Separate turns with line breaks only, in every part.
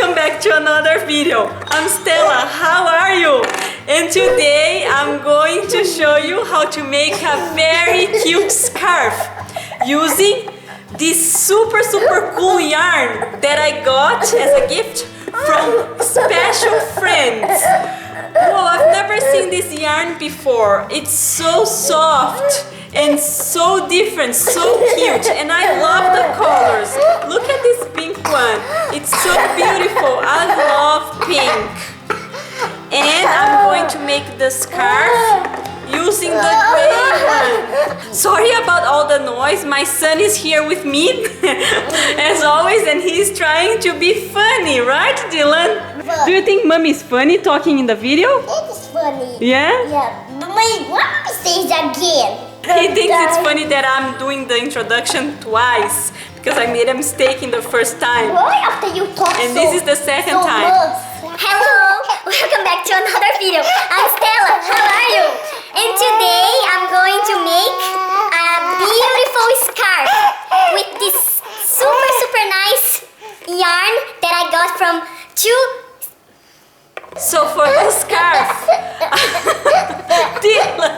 welcome back to another video. I'm Stella, how are you? And today I'm going to show you how to make a very cute scarf using this super cool yarn that I got as a gift from special friends. Whoa, I've never seen this yarn before. It's so soft and so different, so cute, and I love the colors. Look at this pink one. It's so beautiful. I love pink. And I'm going to make the scarf using the gray one. Sorry about all the noise. My son is here with me as always, and he's trying to be funny, right, Dylan? Do you think Mommy is funny talking in the video?
It is funny.
Yeah?
Yeah. But what says again?
He thinks it's funny that I'm doing the introduction twice because I made a mistake in the first time.
Why after you talk
And this is the second time.
Hello, welcome back to another video. I'm Stella, how are you? And today I'm going to make a beautiful scarf with this super nice yarn that I got from
So for the scarf, Dylan,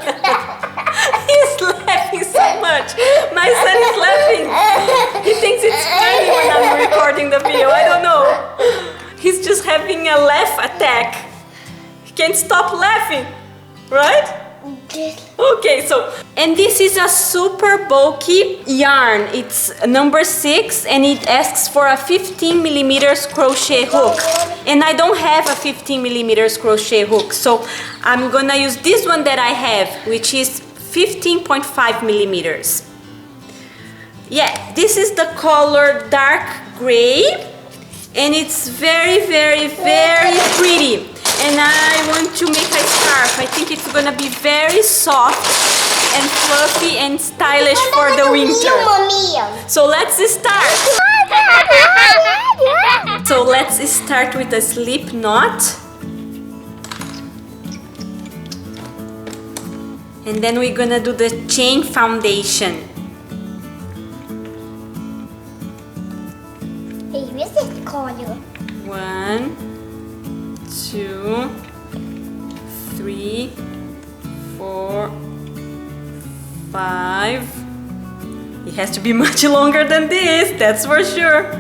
he's laughing so much. My son is laughing. He thinks it's funny when I'm recording the video. I don't know. He's just having a laugh attack. He can't stop laughing, right? Okay, and this is a super bulky yarn. It's number 6 and it asks for a 15mm crochet hook. And I don't have a 15mm crochet hook, so I'm gonna use this one that I have, which is 15.5mm. Yeah, this is the color dark gray and it's very pretty. And I want to make a scarf. I think it's gonna be very soft and fluffy and stylish for the winter. So let's start. So let's start with a slip knot. And then we're gonna do the chain foundation.
Hey, where's this color?
1, 2, 3, 4, 5. It has to be much longer than this, that's for sure.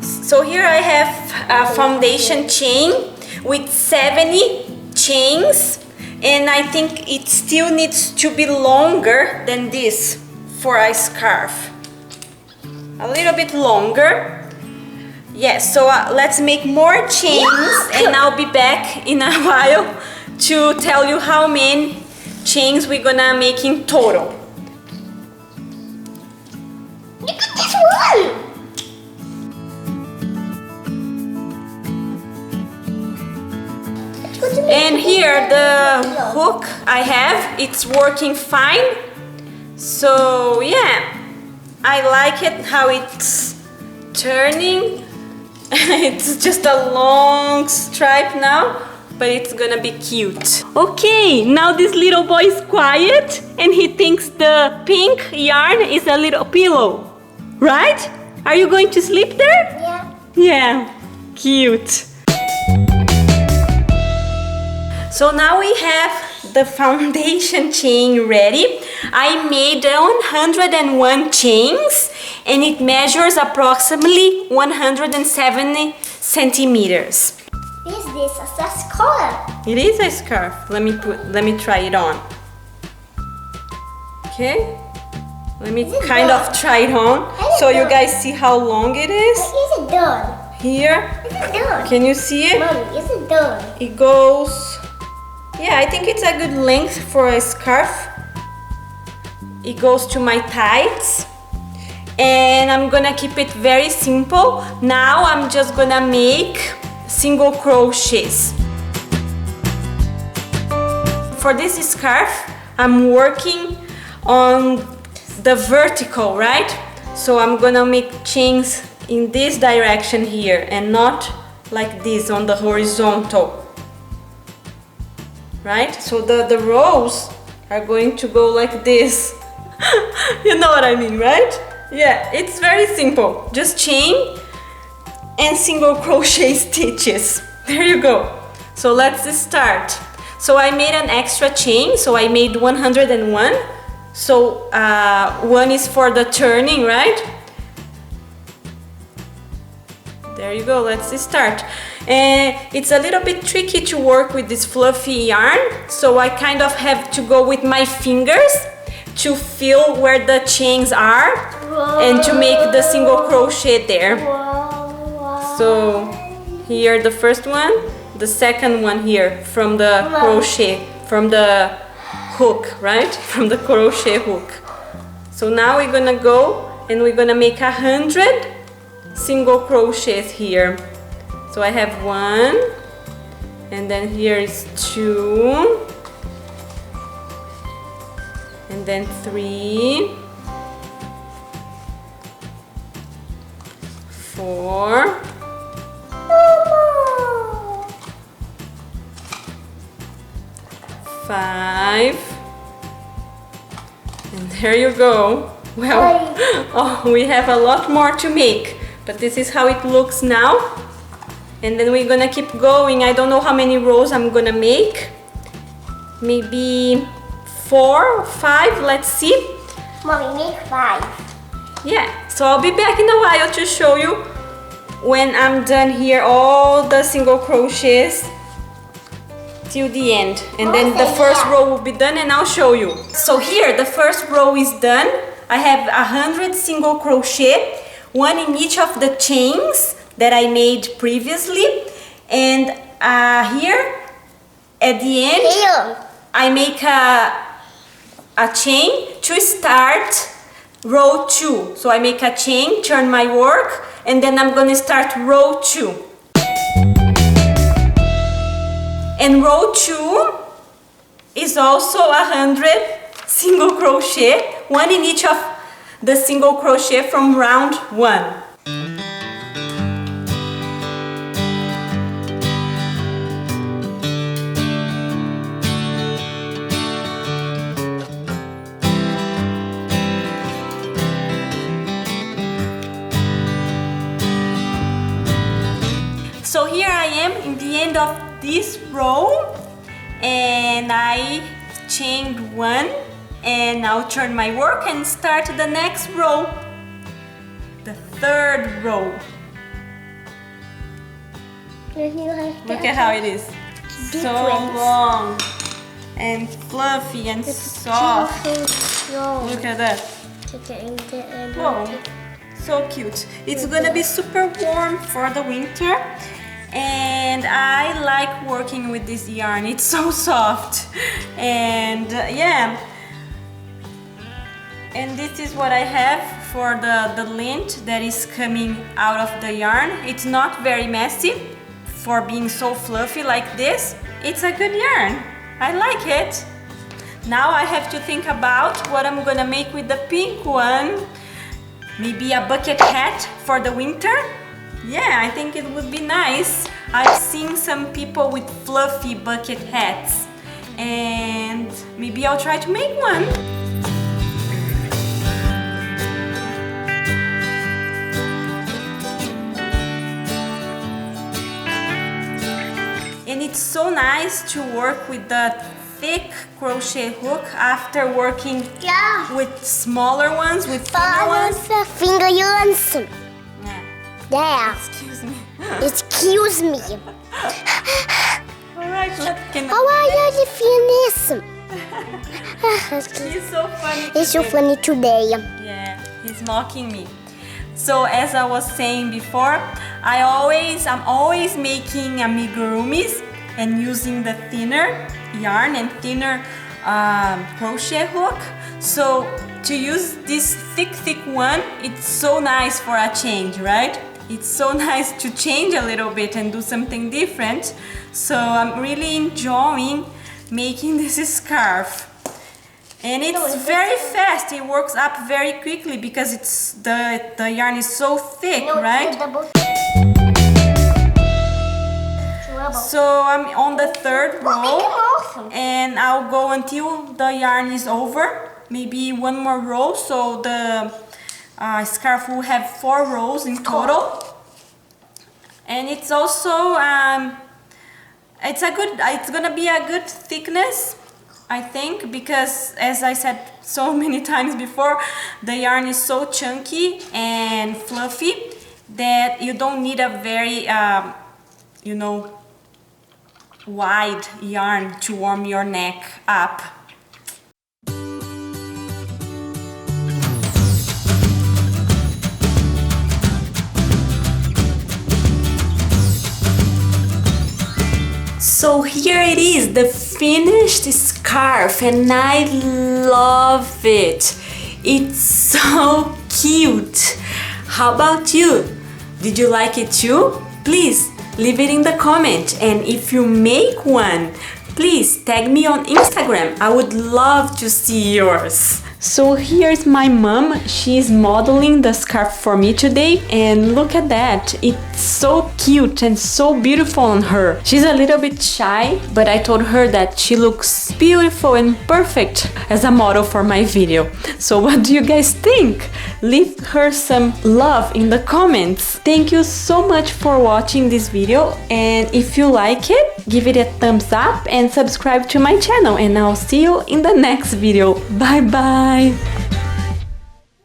So here I have a foundation chain with 70 chains. And I think it still needs to be longer than this for a scarf. A little bit longer. Yes, so let's make more chains and I'll be back in a while to tell you how many chains we're gonna make in total.
Look at this one!
And here the hook I have, it's working fine. So yeah, I like it how it's turning. It's just a long stripe now, but it's gonna be cute. Okay, now this little boy is quiet and he thinks the pink yarn is a little pillow, right? Are you going to sleep there?
Yeah.
Yeah, cute. So now we have the foundation chain ready. I made 101 chains and it measures approximately 170 centimeters.
Is this a scarf?
It is a scarf. Let me try it on. Okay. Let me kind of try it on so you guys see how long it is.
Is it done?
Here.
Is it done?
Can you see it?
Mommy, is it done?
It goes. Yeah, I think it's a good length for a scarf. It goes to my thighs. And I'm gonna keep it very simple. Now I'm just gonna make single crochets. For this scarf, I'm working on the vertical, right? So I'm gonna make chains in this direction here and not like this on the horizontal. right? So the rows are going to go like this. You know what I mean, right? Yeah, it's very simple. Just chain and single crochet stitches. There you go. So let's start. So I made an extra chain, so I made 101. So one is for the turning, right? There you go, let's start. And it's a little bit tricky to work with this fluffy yarn, so I kind of have to go with my fingers to feel where the chains are and to make the single crochet there. So here the first one, the second one here from the crochet, from the hook, right? From the crochet hook. So now we're gonna go and we're gonna make 100 single crochets here. So I have 1, and then here is 2, and then 3, 4, 5, and there you go. Well, oh, we have a lot more to make, but this is how it looks now. And then we're gonna keep going. I don't know how many rows I'm gonna make. Maybe 4 or 5, let's see.
Mommy, make 5.
Yeah, so I'll be back in a while to show you when I'm done here all the single crochets till the end. And then the first row will be done and I'll show you. So here, the first row is done. I have 100 single crochet, 1 in each of the chains that I made previously, and here at the end I make a chain to start row 2. So I make a chain, turn my work, and then I'm gonna start row 2. And row 2 is also 100 single crochet, 1 in each of the single crochet from round 1. So here I am in the end of this row, and I chained 1, and I'll turn my work and start the next row, the third row. Look at how it is. So long and fluffy and soft. Look at that. Whoa, so cute. It's gonna be super warm for the winter. And I like working with this yarn. It's so soft. And yeah. And this is what I have for the lint that is coming out of the yarn. It's not very messy for being so fluffy like this. It's a good yarn. I like it. Now I have to think about what I'm gonna make with the pink one. Maybe a bucket hat for the winter. Yeah, I think it would be nice. I've seen some people with fluffy bucket hats, and maybe I'll try to make one. And it's so nice to work with the thick crochet hook after working with smaller ones, with thinner ones.
Finger yarns. Yeah.
Excuse me.
Excuse me.
Alright,
How are you feeling?
He's so funny.
It's so funny today.
Yeah, he's mocking me. So as I was saying before, I'm always making amigurumis and using the thinner yarn and thinner crochet hook. So to use this thick one, it's so nice for a change, right? It's so nice to change a little bit and do something different. So I'm really enjoying making this scarf. And it's very fast, it works up very quickly because it's the yarn is so thick, right? So I'm on the third row, and I'll go until the yarn is over. Maybe one more row, so the scarf will have 4 rows in total. And it's also it's gonna be a good thickness, I think, because as I said so many times before, the yarn is so chunky and fluffy that you don't need a very you know, wide yarn to warm your neck up. So here it is, the finished scarf, and I love it. It's so cute. How about you? Did you like it too? Please leave it in the comment, and if you make one, please tag me on Instagram. I would love to see yours. So here's my mom. She's modeling the scarf for me today, and look at that. It's so cute and so beautiful on her. She's a little bit shy, but I told her that she looks beautiful and perfect as a model for my video. So what do you guys think? Leave her some love in the comments. Thank you so much for watching this video, and if you like it, give it a thumbs up and subscribe to my channel, and I'll see you in the next video. Bye bye!